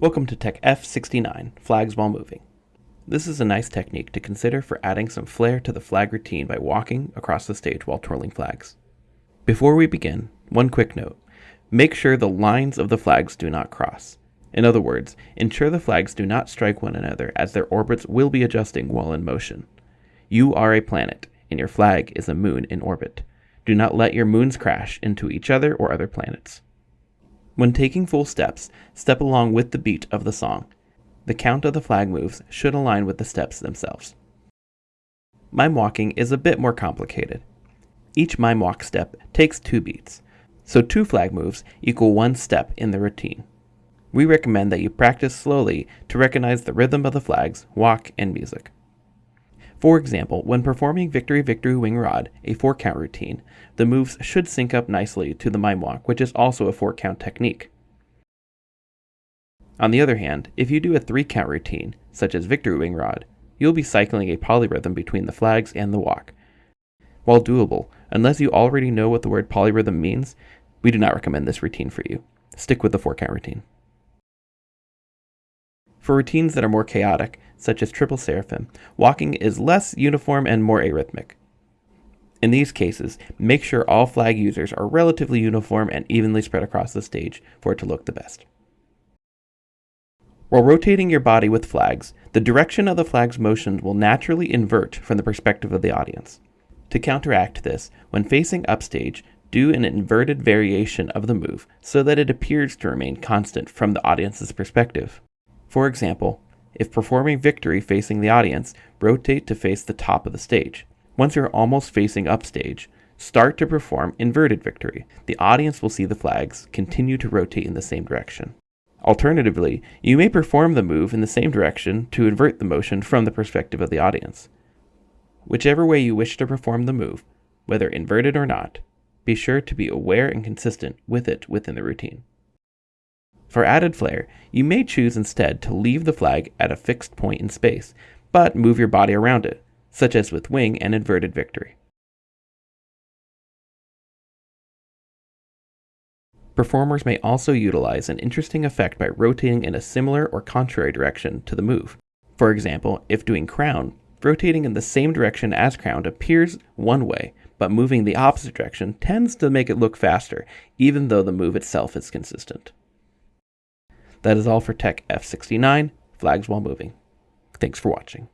Welcome to Tech F69, Flags While Moving. This is a nice technique to consider for adding some flair to the flag routine by walking across the stage while twirling flags. Before we begin, one quick note. Make sure the lines of the flags do not cross. In other words, ensure the flags do not strike one another as their orbits will be adjusting while in motion. You are a planet, and your flag is a moon in orbit. Do not let your moons crash into each other or other planets. When taking full steps, step along with the beat of the song. The count of the flag moves should align with the steps themselves. Mime walking is a bit more complicated. Each mime walk step takes 2 beats, so 2 flag moves equal 1 step in the routine. We recommend that you practice slowly to recognize the rhythm of the flags, walk, and music. For example, when performing Victory Victory Wing Rod, a 4-count routine, the moves should sync up nicely to the mime walk, which is also a 4-count technique. On the other hand, if you do a 3-count routine, such as Victory Wing Rod, you'll be cycling a polyrhythm between the flags and the walk. While doable, unless you already know what the word polyrhythm means, we do not recommend this routine for you. Stick with the 4-count routine. For routines that are more chaotic, such as triple seraphim, walking is less uniform and more arrhythmic. In these cases, make sure all flag users are relatively uniform and evenly spread across the stage for it to look the best. While rotating your body with flags, the direction of the flag's motions will naturally invert from the perspective of the audience. To counteract this, when facing upstage, do an inverted variation of the move so that it appears to remain constant from the audience's perspective. For example, if performing Victory facing the audience, rotate to face the top of the stage. Once you're almost facing upstage, start to perform Inverted Victory. The audience will see the flags continue to rotate in the same direction. Alternatively, you may perform the move in the same direction to invert the motion from the perspective of the audience. Whichever way you wish to perform the move, whether inverted or not, be sure to be aware and consistent with it within the routine. For added flair, you may choose instead to leave the flag at a fixed point in space, but move your body around it, such as with Wing and Inverted Victory. Performers may also utilize an interesting effect by rotating in a similar or contrary direction to the move. For example, if doing Crown, rotating in the same direction as Crowned appears one way, but moving the opposite direction tends to make it look faster, even though the move itself is consistent. That is all for Tech F69, Flags While Moving. Thanks for watching.